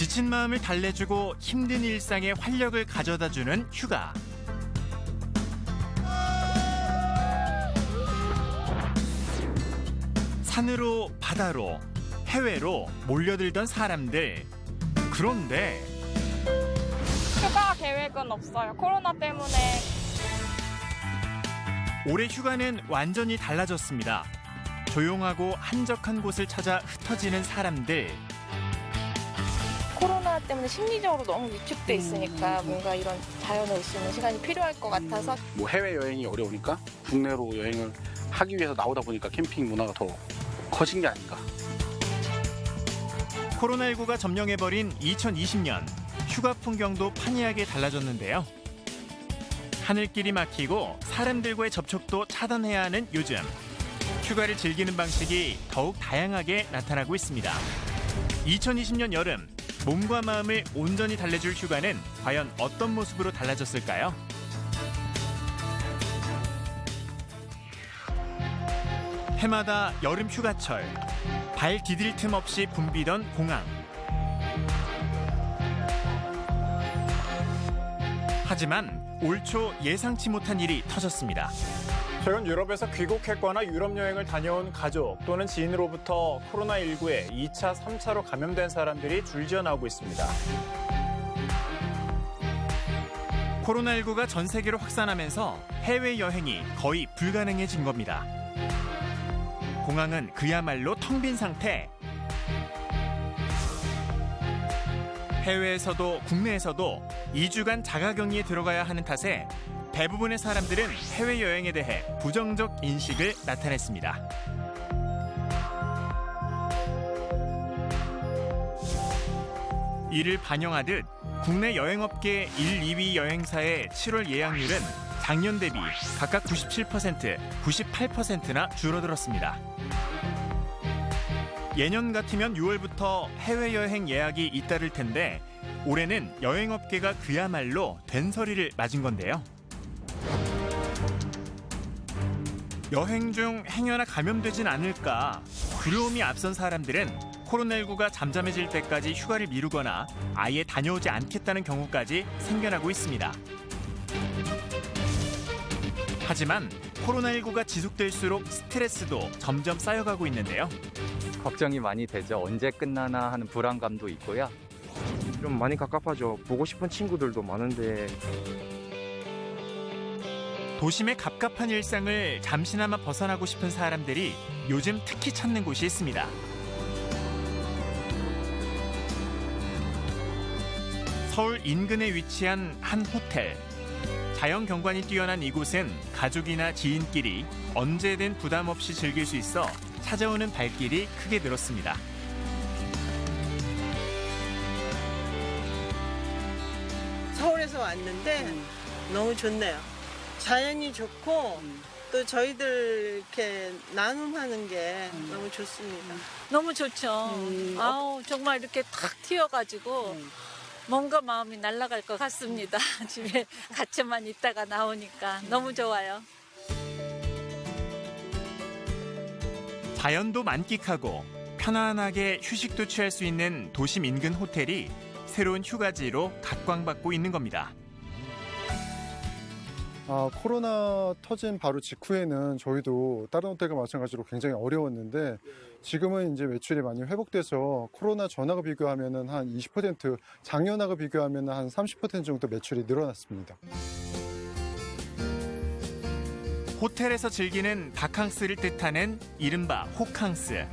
지친 마음을 달래주고 힘든 일상에 활력을 가져다주는 휴가. 산으로 바다로 해외로 몰려들던 사람들. 그런데 휴가 계획은 없어요. 코로나 때문에. 올해 휴가는 완전히 달라졌습니다. 조용하고 한적한 곳을 찾아 흩어지는 사람들. 코로나 때문에 심리적으로 너무 위축돼 있으니까 뭔가 이런 자연을 올 수 있는 시간이 필요할 것 같아서 뭐 해외여행이 어려우니까 국내로 여행을 하기 위해서 나오다 보니까 캠핑 문화가 더 커진 게 아닌가. 코로나19가 점령해버린 2020년. 휴가 풍경도 판이하게 달라졌는데요. 하늘길이 막히고 사람들과의 접촉도 차단해야 하는 요즘. 휴가를 즐기는 방식이 더욱 다양하게 나타나고 있습니다. 2020년 여름, 몸과 마음을 온전히 달래줄 휴가는 과연 어떤 모습으로 달라졌을까요? 해마다 여름 휴가철, 발 디딜 틈 없이 붐비던 공항. 하지만 올 초 예상치 못한 일이 터졌습니다. 최근 유럽에서 귀국했거나 유럽 여행을 다녀온 가족 또는 지인으로부터 코로나19에 2차, 3차로 감염된 사람들이 줄지어 나오고 있습니다. 코로나19가 전 세계로 확산하면서 해외여행이 거의 불가능해진 겁니다. 공항은 그야말로 텅 빈 상태. 해외에서도 국내에서도 2주간 자가격리에 들어가야 하는 탓에 대부분의 사람들은 해외여행에 대해 부정적 인식을 나타냈습니다. 이를 반영하듯 국내 여행업계 1, 2위 여행사의 7월 예약률은 작년 대비 각각 97%, 98%나 줄어들었습니다. 예년 같으면 6월부터 해외여행 예약이 잇따를 텐데 올해는 여행업계가 그야말로 된서리를 맞은 건데요. 여행 중 행여나 감염되진 않을까 두려움이 앞선 사람들은 코로나19가 잠잠해질 때까지 휴가를 미루거나 아예 다녀오지 않겠다는 경우까지 생겨나고 있습니다. 하지만 코로나19가 지속될수록 스트레스도 점점 쌓여가고 있는데요. 걱정이 많이 되죠. 언제 끝나나 하는 불안감도 있고요. 좀 많이 갑갑하죠. 보고 싶은 친구들도 많은데. 도심의 갑갑한 일상을 잠시나마 벗어나고 싶은 사람들이 요즘 특히 찾는 곳이 있습니다. 서울 인근에 위치한 한 호텔. 자연 경관이 뛰어난 이곳은 가족이나 지인끼리 언제든 부담 없이 즐길 수 있어 찾아오는 발길이 크게 늘었습니다. 서울에서 왔는데 너무 좋네요. 자연이 좋고 또 저희들 이렇게 나눔하는 게 너무 좋습니다. 너무 좋죠. 아우 정말 이렇게 탁 튀어가지고 몸과 마음이 날아갈 것 같습니다. 집에 갇혀만 있다가 나오니까 너무 좋아요. 자연도 만끽하고 편안하게 휴식도 취할 수 있는 도심 인근 호텔이 새로운 휴가지로 각광받고 있는 겁니다. 코로나 터진 바로 직후에는 저희도 다른 호텔과 마찬가지로 굉장히 어려웠는데 지금은 이제 매출이 많이 회복돼서 코로나 전하고 비교하면 한 20%, 작년하고 비교하면 한 30% 정도 매출이 늘어났습니다. 호텔에서 즐기는 바캉스를 뜻하는 이른바 호캉스.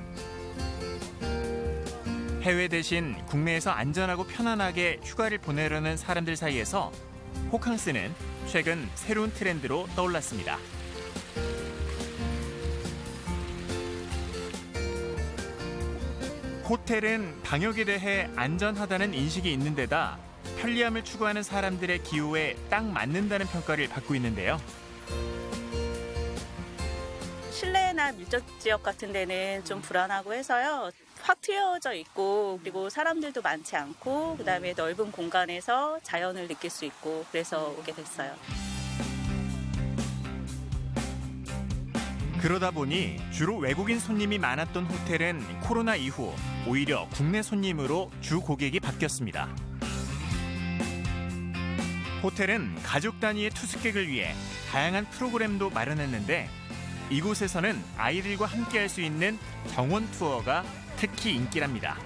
해외 대신 국내에서 안전하고 편안하게 휴가를 보내려는 사람들 사이에서 호캉스는 최근 새로운 트렌드로 떠올랐습니다. 호텔은 방역에 대해 안전하다는 인식이 있는 데다 편리함을 추구하는 사람들의 기호에 딱 맞는다는 평가를 받고 있는데요. 실내나 밀접 지역 같은 데는 좀 불안하고 해서요. 확 트여져 있고 그리고 사람들도 많지 않고 그다음에 넓은 공간에서 자연을 느낄 수 있고 그래서 오게 됐어요. 그러다 보니 주로 외국인 손님이 많았던 호텔은 코로나 이후 오히려 국내 손님으로 주 고객이 바뀌었습니다. 호텔은 가족 단위의 투숙객을 위해 다양한 프로그램도 마련했는데 이곳에서는 아이들과 함께할 수 있는 정원 투어가 특히 인기랍니다.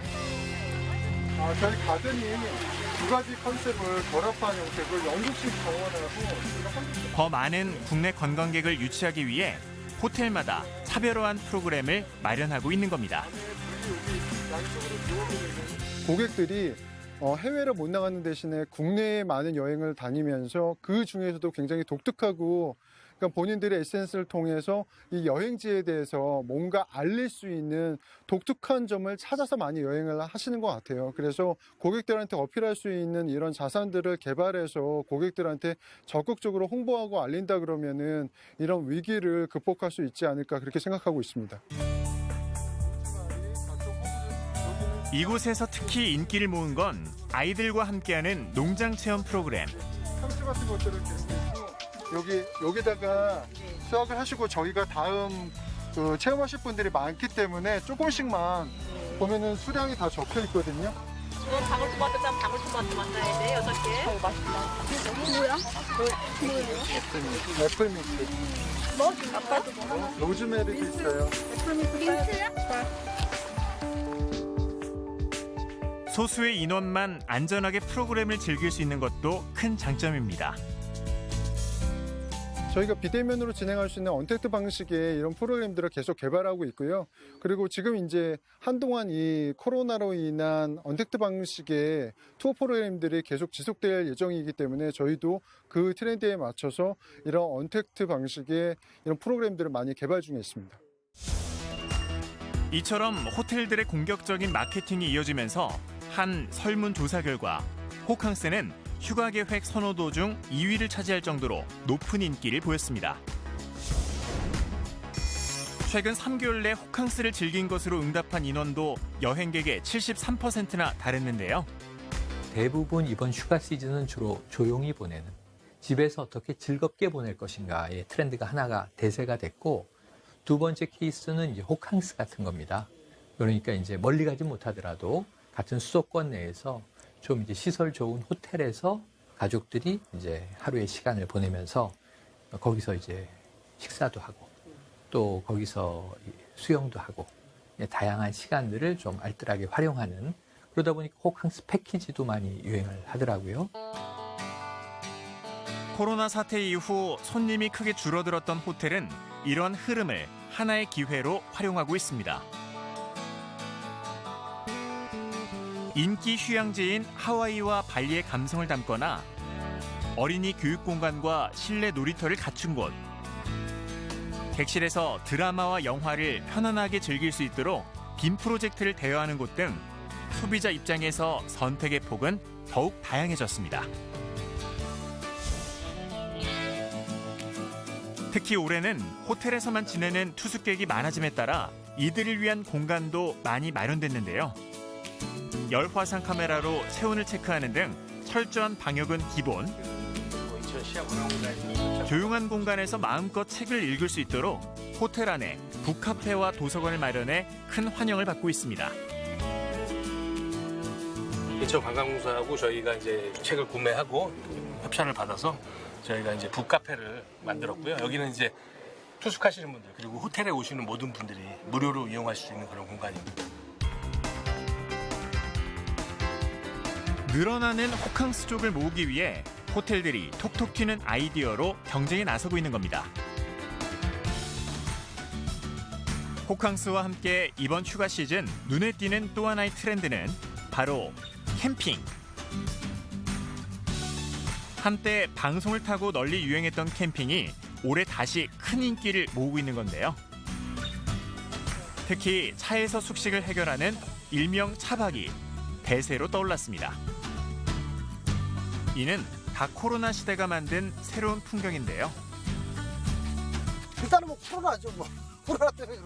저희 가든이 두 가지 컨셉을 결합한 형태고 영국식 정원하고 더 많은 국내 관광객을 유치하기 위해 호텔마다 차별화한 프로그램을 마련하고 있는 겁니다. 고객들이 해외를 못 나가는 대신에 국내에 많은 여행을 다니면서 그 중에서도 굉장히 독특하고 그러니까 본인들의 에센스를 통해서 이 여행지에 대해서 뭔가 알릴 수 있는 독특한 점을 찾아서 많이 여행을 하시는 것 같아요. 그래서 고객들한테 어필할 수 있는 이런 자산들을 개발해서 고객들한테 적극적으로 홍보하고 알린다 그러면은 이런 위기를 극복할 수 있지 않을까 그렇게 생각하고 있습니다. 이곳에서 특히 인기를 모은 건 아이들과 함께하는 농장 체험 프로그램. 상추 같은 것들을 기르고 여기다가 수확을 하시고 저희가 다음 체험하실 분들이 많기 때문에 조금씩만 보면은 수량이 다 적혀 있거든요. 방울토마토 방울토마토 만나야 돼 6개. 맛있다. 뭐야? 애플 믹스. 뭐? 아빠도 뭐? 로즈메리도 있어요. 소수의 인원만 안전하게 프로그램을 즐길 수 있는 것도 큰 장점입니다. 저희가 비대면으로 진행할 수 있는 언택트 방식의 이런 프로그램들을 계속 개발하고 있고요. 그리고 지금 이제 한동안 이 코로나로 인한 언택트 방식의 투어 프로그램들이 계속 지속될 예정이기 때문에 저희도 그 트렌드에 맞춰서 이런 언택트 방식의 이런 프로그램들을 많이 개발 중에 있습니다. 이처럼 호텔들의 공격적인 마케팅이 이어지면서 한 설문조사 결과 호캉스는 휴가 계획 선호도 중 2위를 차지할 정도로 높은 인기를 보였습니다. 최근 3개월 내 호캉스를 즐긴 것으로 응답한 인원도 여행객의 73%나 달했는데요. 대부분 이번 휴가 시즌은 주로 조용히 보내는, 집에서 어떻게 즐겁게 보낼 것인가의 트렌드가 하나가 대세가 됐고, 두 번째 케이스는 이제 호캉스 같은 겁니다. 그러니까 이제 멀리 가지 못하더라도 같은 수도권 내에서 좀 이제 시설 좋은 호텔에서 가족들이 이제 하루의 시간을 보내면서 거기서 이제 식사도 하고 또 거기서 수영도 하고 다양한 시간들을 좀 알뜰하게 활용하는, 그러다 보니까 호캉스 패키지도 많이 유행을 하더라고요. 코로나 사태 이후 손님이 크게 줄어들었던 호텔은 이런 흐름을 하나의 기회로 활용하고 있습니다. 인기 휴양지인 하와이와 발리의 감성을 담거나 어린이 교육공간과 실내 놀이터를 갖춘 곳, 객실에서 드라마와 영화를 편안하게 즐길 수 있도록 빔 프로젝트를 대여하는 곳 등 소비자 입장에서 선택의 폭은 더욱 다양해졌습니다. 특히 올해는 호텔에서만 지내는 투숙객이 많아짐에 따라 이들을 위한 공간도 많이 마련됐는데요. 열화상 카메라로 체온을 체크하는 등 철저한 방역은 기본. 조용한 공간에서 마음껏 책을 읽을 수 있도록 호텔 안에 북카페와 도서관을 마련해 큰 환영을 받고 있습니다. 인천관광공사하고 저희가 이제 책을 구매하고 협찬을 받아서 저희가 이제 북카페를 만들었고요. 여기는 이제 투숙하시는 분들 그리고 호텔에 오시는 모든 분들이 무료로 이용하실 수 있는 그런 공간입니다. 늘어나는 호캉스 쪽을 모으기 위해 호텔들이 톡톡 튀는 아이디어로 경쟁에 나서고 있는 겁니다. 호캉스와 함께 이번 휴가 시즌 눈에 띄는 또 하나의 트렌드는 바로 캠핑. 한때 방송을 타고 널리 유행했던 캠핑이 올해 다시 큰 인기를 모으고 있는 건데요. 특히 차에서 숙식을 해결하는 일명 차박이 대세로 떠올랐습니다. 이는 다 코로나 시대가 만든 새로운 풍경인데요. 일단은 뭐 코로나죠. 뭐 코로나 때문에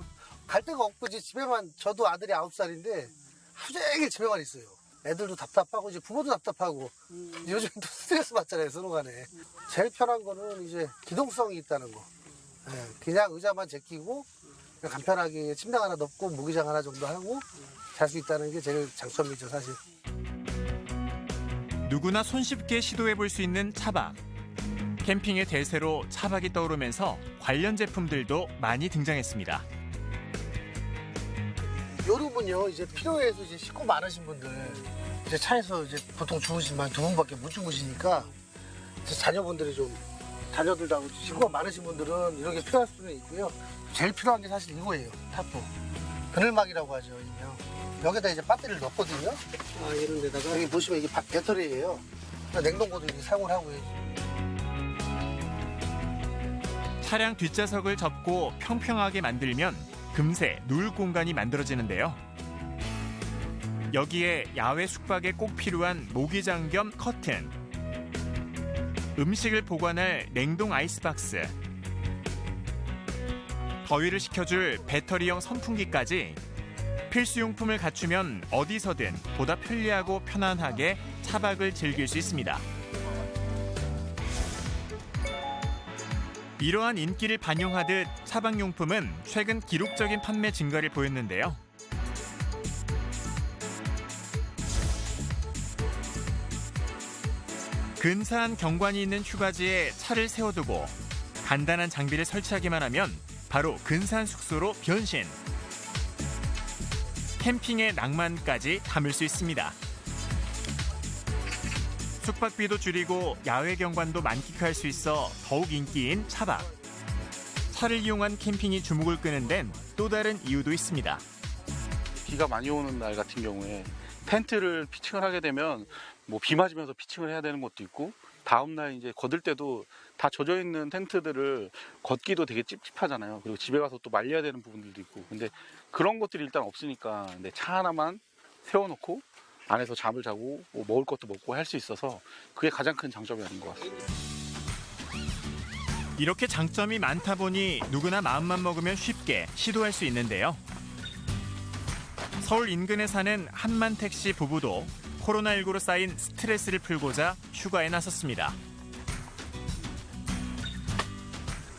갈 데가 없고 이제 집에만, 저도 아들이 9살인데 하루 종일 집에만 있어요. 애들도 답답하고 이제 부모도 답답하고 요즘 또 스트레스 받잖아요, 서로 간에. 제일 편한 거는 이제 기동성이 있다는 거. 그냥 의자만 제끼고 그냥 간편하게 침낭 하나 덮고 모기장 하나 정도 하고 잘 수 있다는 게 제일 장점이죠, 사실. 누구나 손쉽게 시도해볼 수 있는 차박. 캠핑의 대세로 차박이 떠오르면서 관련 제품들도 많이 등장했습니다. 여름은요, 이제 필요해서 이제 식구 많으신 분들 이제 차에서 이제 보통 주무시면 두 분밖에 못 주무시니까 이제 자녀분들이 좀 자녀들하고 식구가 많으신 분들은 이런 게 필요할 수는 있고요. 제일 필요한 게 사실 이거예요, 타프. 그늘막이라고 하죠, 일명. 여기다 이제 배터리를 넣거든요. 이런 데다가 여기 보시면 이게 배터리예요. 냉동고도 이렇게 사용을 하고요. 차량 뒷좌석을 접고 평평하게 만들면 금세 누울 공간이 만들어지는데요. 여기에 야외 숙박에 꼭 필요한 모기장 겸 커튼, 음식을 보관할 냉동 아이스박스, 더위를 식혀줄 배터리형 선풍기까지 필수용품을 갖추면 어디서든 보다 편리하고 편안하게 차박을 즐길 수 있습니다. 이러한 인기를 반영하듯 차박용품은 최근 기록적인 판매 증가를 보였는데요. 근사한 경관이 있는 휴가지에 차를 세워두고 간단한 장비를 설치하기만 하면 바로 근사한 숙소로 변신. 캠핑의 낭만까지 담을 수 있습니다. 숙박비도 줄이고 야외 경관도 만끽할 수 있어 더욱 인기인 차박. 차를 이용한 캠핑이 주목을 끄는 데는 또 다른 이유도 있습니다. 비가 많이 오는 날 같은 경우에 텐트를 피칭을 하게 되면 뭐 비 맞으면서 피칭을 해야 되는 것도 있고 다음날 이제 걷을 때도 다 젖어 있는 텐트들을 걷기도 되게 찝찝하잖아요. 그리고 집에 가서 또 말려야 되는 부분들도 있고. 근데 그런 것들이 일단 없으니까 근데 차 하나만 세워놓고 안에서 잠을 자고 먹을 것도 먹고 할 수 있어서 그게 가장 큰 장점이 아닌 것 같습니다. 이렇게 장점이 많다 보니 누구나 마음만 먹으면 쉽게 시도할 수 있는데요. 서울 인근에 사는 한만택 씨 부부도 코로나19로 쌓인 스트레스를 풀고자 휴가에 나섰습니다.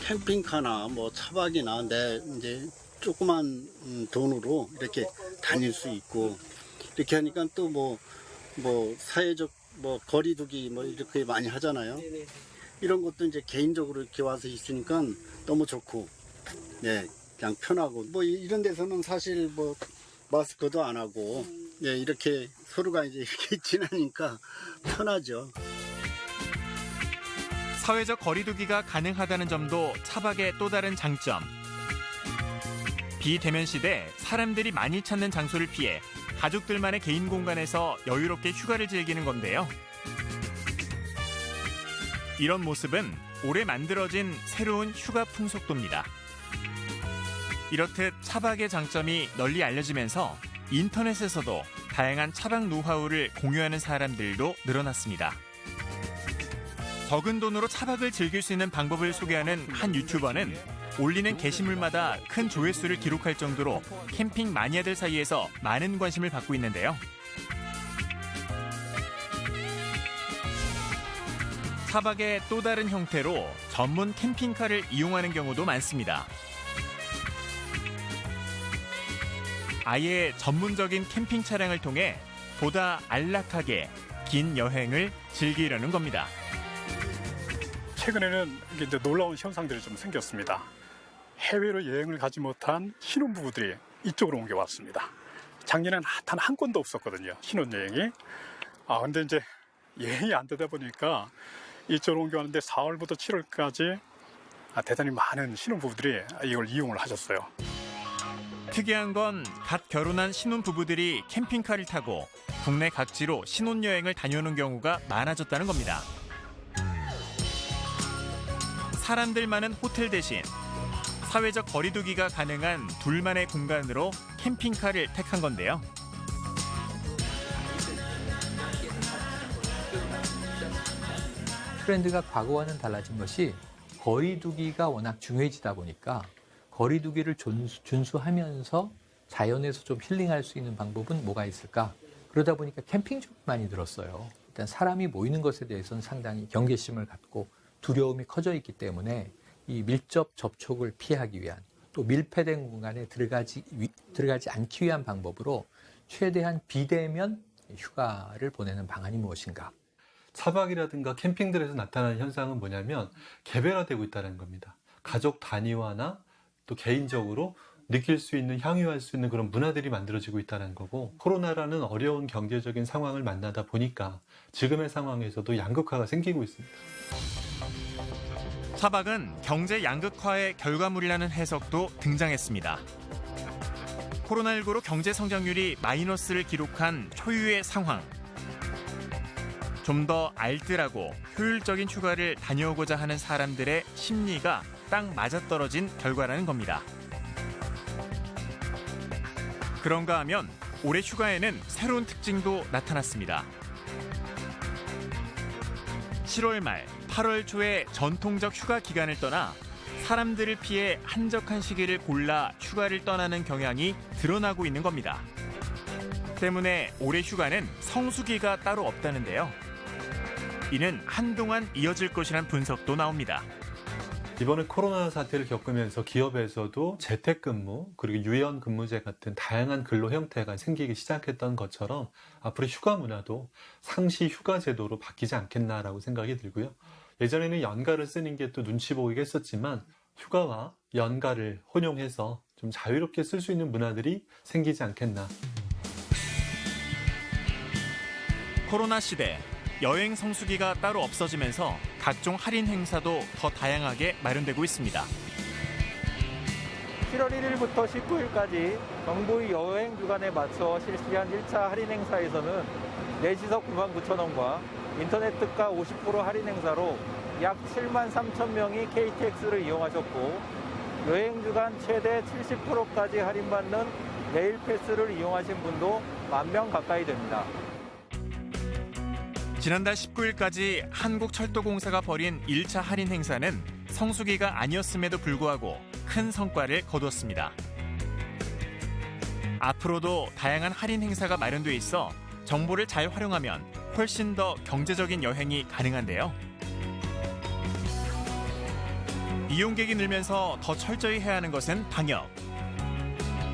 캠핑카나 뭐 차박이나 내 이제 조그만 돈으로 이렇게 다닐 수 있고 이렇게 하니까 또 뭐 사회적 뭐 거리두기 뭐 이렇게 많이 하잖아요. 이런 것도 이제 개인적으로 이렇게 와서 있으니까 너무 좋고, 예, 그냥 편하고 뭐 이런 데서는 사실 뭐 마스크도 안 하고, 예, 이렇게 서로가 이제 이렇게 지나니까 편하죠. 사회적 거리두기가 가능하다는 점도 차박의 또 다른 장점. 비대면 시대 사람들이 많이 찾는 장소를 피해 가족들만의 개인 공간에서 여유롭게 휴가를 즐기는 건데요. 이런 모습은 올해 만들어진 새로운 휴가 풍속도입니다. 이렇듯 차박의 장점이 널리 알려지면서 인터넷에서도 다양한 차박 노하우를 공유하는 사람들도 늘어났습니다. 적은 돈으로 차박을 즐길 수 있는 방법을 소개하는 한 유튜버는 올리는 게시물마다 큰 조회수를 기록할 정도로 캠핑 마니아들 사이에서 많은 관심을 받고 있는데요. 차박의 또 다른 형태로 전문 캠핑카를 이용하는 경우도 많습니다. 아예 전문적인 캠핑 차량을 통해 보다 안락하게 긴 여행을 즐기려는 겁니다. 최근에는 이제 놀라운 현상들이 좀 생겼습니다. 해외로 여행을 가지 못한 신혼부부들이 이쪽으로 옮겨왔습니다. 작년엔 단 한 건도 없었거든요, 신혼여행이. 근데 이제 여행이 안 되다 보니까 이쪽으로 옮겨왔는데 4월부터 7월까지 대단히 많은 신혼부부들이 이걸 이용을 하셨어요. 특이한 건 갓 결혼한 신혼부부들이 캠핑카를 타고 국내 각지로 신혼여행을 다녀오는 경우가 많아졌다는 겁니다. 사람들 많은 호텔 대신 사회적 거리두기가 가능한 둘만의 공간으로 캠핑카를 택한 건데요. 트렌드가 과거와는 달라진 것이 거리두기가 워낙 중요해지다 보니까 거리두기를 준수하면서 자연에서 좀 힐링할 수 있는 방법은 뭐가 있을까? 그러다 보니까 캠핑족이 많이 늘었어요. 일단 사람이 모이는 것에 대해서는 상당히 경계심을 갖고 두려움이 커져 있기 때문에 이 밀접 접촉을 피하기 위한 또 밀폐된 공간에 들어가지 않기 위한 방법으로 최대한 비대면 휴가를 보내는 방안이 무엇인가? 차박이라든가 캠핑들에서 나타나는 현상은 뭐냐면 개별화되고 있다는 겁니다. 가족 단위화나 또 개인적으로 느낄 수 있는, 향유할 수 있는 그런 문화들이 만들어지고 있다는 거고, 코로나라는 어려운 경제적인 상황을 만나다 보니까 지금의 상황에서도 양극화가 생기고 있습니다. 차박은 경제 양극화의 결과물이라는 해석도 등장했습니다. 코로나19로 경제 성장률이 마이너스를 기록한 초유의 상황. 좀 더 알뜰하고 효율적인 휴가를 다녀오고자 하는 사람들의 심리가 딱 맞아떨어진 결과라는 겁니다. 그런가 하면 올해 휴가에는 새로운 특징도 나타났습니다. 7월 말, 8월 초에 전통적 휴가 기간을 떠나 사람들을 피해 한적한 시기를 골라 휴가를 떠나는 경향이 드러나고 있는 겁니다. 때문에 올해 휴가는 성수기가 따로 없다는데요. 이는 한동안 이어질 것이란 분석도 나옵니다. 이번에 코로나 사태를 겪으면서 기업에서도 재택근무 그리고 유연근무제 같은 다양한 근로 형태가 생기기 시작했던 것처럼 앞으로 휴가 문화도 상시 휴가 제도로 바뀌지 않겠나라고 생각이 들고요. 예전에는 연가를 쓰는 게 또 눈치 보이게 했었지만 휴가와 연가를 혼용해서 좀 자유롭게 쓸 수 있는 문화들이 생기지 않겠나. 코로나 시대, 여행 성수기가 따로 없어지면서 각종 할인 행사도 더 다양하게 마련되고 있습니다. 7월 1일부터 19일까지 정부의 여행 주간에 맞춰 실시한 1차 할인 행사에서는 내시석 99,000원과 인터넷 특가 50% 할인 행사로 약 7만 3천 명이 KTX를 이용하셨고, 여행 주간 최대 70%까지 할인받는 레일 패스를 이용하신 분도 10,000명 가까이 됩니다. 지난달 19일까지 한국철도공사가 벌인 1차 할인 행사는 성수기가 아니었음에도 불구하고 큰 성과를 거뒀습니다. 앞으로도 다양한 할인 행사가 마련돼 있어 정보를 잘 활용하면 훨씬 더 경제적인 여행이 가능한데요. 이용객이 늘면서 더 철저히 해야 하는 것은 방역.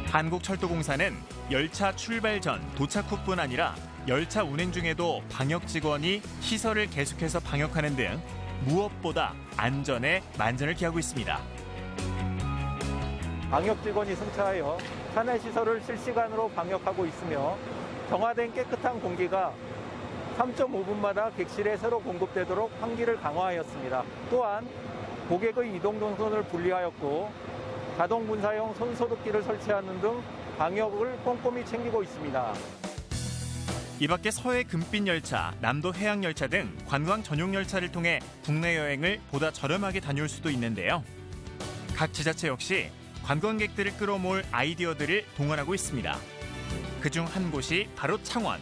한국철도공사는 열차 출발 전, 도착 후뿐 아니라 열차 운행 중에도 방역 직원이 시설을 계속해서 방역하는 등 무엇보다 안전에 만전을 기하고 있습니다. 방역 직원이 승차하여 차내 시설을 실시간으로 방역하고 있으며 정화된 깨끗한 공기가 3.5분마다 객실에 새로 공급되도록 환기를 강화하였습니다. 또한 고객의 이동 동선을 분리하였고 자동 분사형 손소독기를 설치하는 등 방역을 꼼꼼히 챙기고 있습니다. 이 밖에 서해 금빛 열차, 남도 해양 열차 등 관광 전용 열차를 통해 국내 여행을 보다 저렴하게 다녀올 수도 있는데요. 각 지자체 역시 관광객들을 끌어모을 아이디어들을 동원하고 있습니다. 그중 한 곳이 바로 창원.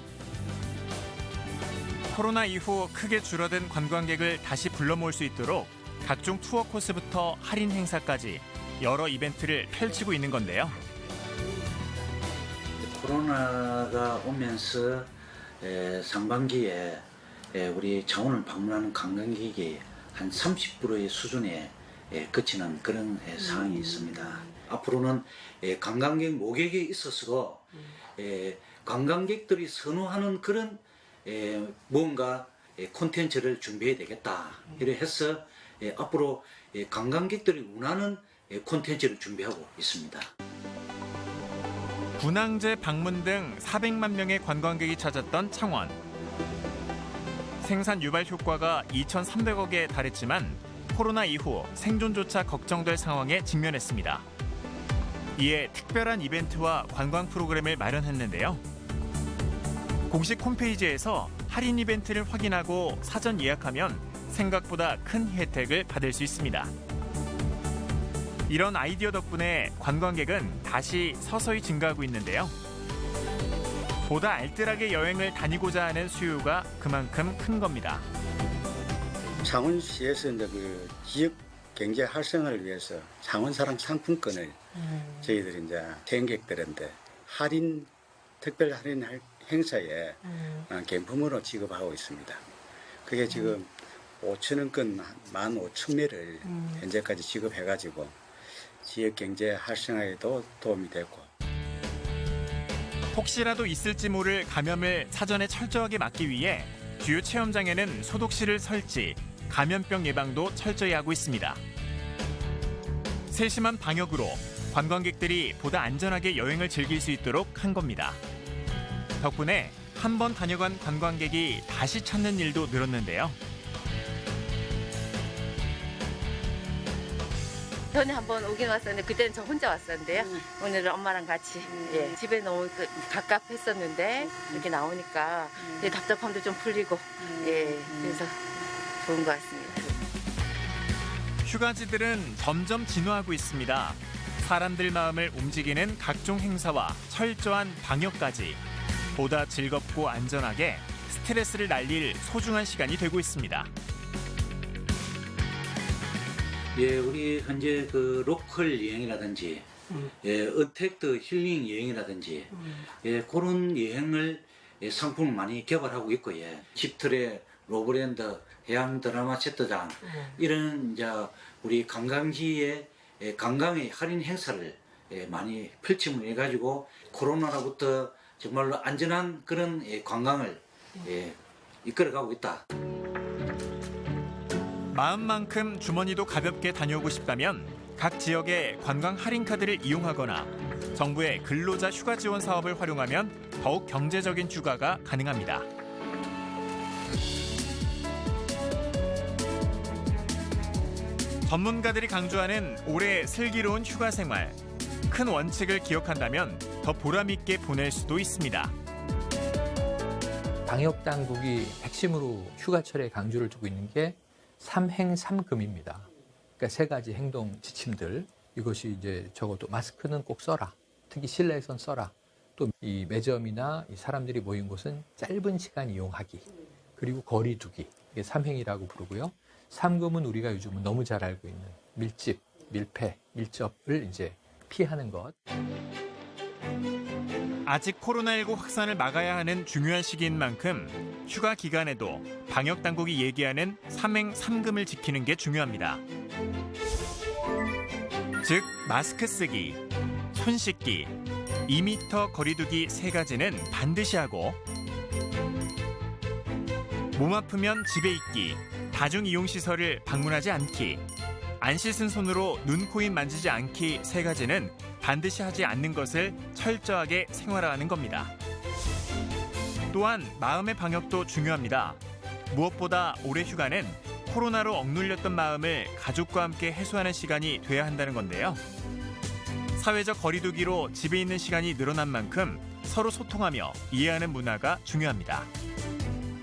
코로나 이후 크게 줄어든 관광객을 다시 불러 모을 수 있도록 각종 투어 코스부터 할인 행사까지 여러 이벤트를 펼치고 있는 건데요. 코로나가 오면서 상반기에 우리 창원을 방문하는 관광객이 한 30%의 수준에 그치는 그런 상황이 있습니다. 앞으로는 관광객 모객에 있어서 관광객들이 선호하는 그런 뭔가 콘텐츠를 준비해야 되겠다. 이래 해서 앞으로 관광객들이 원하는 콘텐츠를 준비하고 있습니다. 군항제 방문 등 400만 명의 관광객이 찾았던 창원. 생산 유발 효과가 2,300억에 달했지만 코로나 이후 생존조차 걱정될 상황에 직면했습니다. 이에 특별한 이벤트와 관광 프로그램을 마련했는데요. 공식 홈페이지에서 할인 이벤트를 확인하고 사전 예약하면 생각보다 큰 혜택을 받을 수 있습니다. 이런 아이디어 덕분에 관광객은 다시 서서히 증가하고 있는데요. 보다 알뜰하게 여행을 다니고자 하는 수요가 그만큼 큰 겁니다. 창원시에서 이제 그 지역 경제 활성화를 위해서 창원사랑 상품권을 저희들이 이제 여행객들한테 특별 할인 행사에 경품으로 지급하고 있습니다. 그게 지금 5,000원권 15,000매를 현재까지 지급해가지고 지역 경제 활성화에도 도움이 됐고. 혹시라도 있을지 모를 감염을 사전에 철저하게 막기 위해 주요 체험장에는 소독실을 설치, 감염병 예방도 철저히 하고 있습니다. 세심한 방역으로 관광객들이 보다 안전하게 여행을 즐길 수 있도록 한 겁니다. 덕분에 한 번 다녀간 관광객이 다시 찾는 일도 늘었는데요. 전에 한번 오긴 왔었는데 그때는 저 혼자 왔었는데요. 오늘은 엄마랑 같이 집에 너무 갑갑했었는데 이렇게 나오니까 답답함도 좀 풀리고 그래서 좋은 것 같습니다. 휴가지들은 점점 진화하고 있습니다. 사람들 마음을 움직이는 각종 행사와 철저한 방역까지 보다 즐겁고 안전하게 스트레스를 날릴 소중한 시간이 되고 있습니다. 예, 우리 현재 그 로컬 여행이라든지, 언택트 힐링 여행이라든지, 그런 여행을 상품을 많이 개발하고 있고, 집틀의 로브랜드, 해양 드라마 세트장, 이런 이제 우리 관광지의 관광의 할인 행사를 많이 펼침을 해가지고 코로나로부터 정말로 안전한 그런 관광을 이끌어가고 있다. 마음만큼 주머니도 가볍게 다녀오고 싶다면 각 지역의 관광 할인 카드를 이용하거나 정부의 근로자 휴가 지원 사업을 활용하면 더욱 경제적인 휴가가 가능합니다. 전문가들이 강조하는 올해 슬기로운 휴가 생활. 큰 원칙을 기억한다면 더 보람있게 보낼 수도 있습니다. 방역 당국이 핵심으로 휴가철에 강조를 두고 있는 게 3행 3금입니다. 그러니까 세 가지 행동 지침들. 이것이 이제 적어도 마스크는 꼭 써라. 특히 실내에선 써라. 또 이 매점이나 이 사람들이 모인 곳은 짧은 시간 이용하기. 그리고 거리 두기. 이게 3행이라고 부르고요. 3금은 우리가 요즘은 너무 잘 알고 있는 밀집, 밀폐, 밀접을 이제 피하는 것. 아직 코로나19 확산을 막아야 하는 중요한 시기인 만큼 휴가 기간에도 방역 당국이 얘기하는 3행 3금을 지키는 게 중요합니다. 즉 마스크 쓰기, 손 씻기, 2m 거리 두기 세 가지는 반드시 하고 몸 아프면 집에 있기, 다중이용시설을 방문하지 않기, 안 씻은 손으로 눈, 코, 입 만지지 않기 세 가지는 반드시 하지 않는 것을 철저하게 생활화하는 겁니다. 또한 마음의 방역도 중요합니다. 무엇보다 올해 휴가는 코로나로 억눌렸던 마음을 가족과 함께 해소하는 시간이 돼야 한다는 건데요. 사회적 거리두기로 집에 있는 시간이 늘어난 만큼 서로 소통하며 이해하는 문화가 중요합니다.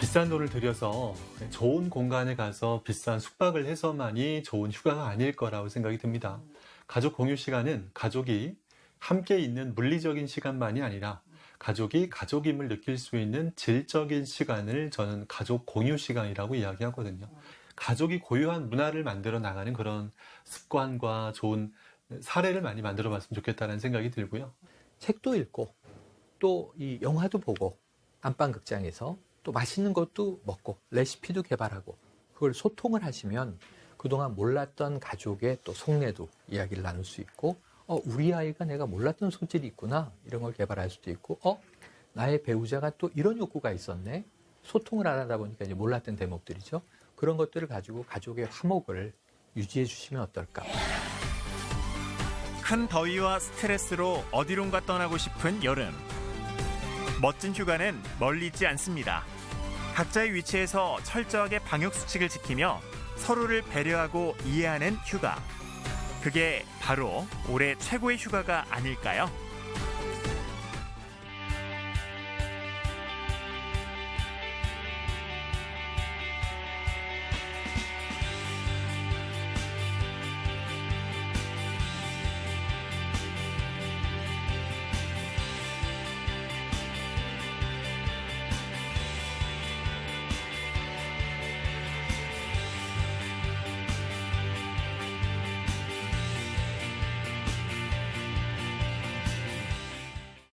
비싼 돈을 들여서 좋은 공간에 가서 비싼 숙박을 해서만이 좋은 휴가가 아닐 거라고 생각이 듭니다. 가족 공유 시간은 가족이 함께 있는 물리적인 시간만이 아니라 가족이 가족임을 느낄 수 있는 질적인 시간을 저는 가족 공유 시간이라고 이야기하거든요. 가족이 고유한 문화를 만들어 나가는 그런 습관과 좋은 사례를 많이 만들어 봤으면 좋겠다는 생각이 들고요. 책도 읽고 또 이 영화도 보고 안방극장에서 또 맛있는 것도 먹고 레시피도 개발하고 그걸 소통을 하시면 그동안 몰랐던 가족의 또 속내도 이야기를 나눌 수 있고 우리 아이가 내가 몰랐던 소질이 있구나 이런 걸 개발할 수도 있고 나의 배우자가 또 이런 욕구가 있었네. 소통을 안 하다 보니까 이제 몰랐던 대목들이죠. 그런 것들을 가지고 가족의 화목을 유지해 주시면 어떨까. 큰 더위와 스트레스로 어디론가 떠나고 싶은 여름. 멋진 휴가는 멀리 있지 않습니다. 각자의 위치에서 철저하게 방역 수칙을 지키며 서로를 배려하고 이해하는 휴가. 그게 바로 올해 최고의 휴가가 아닐까요?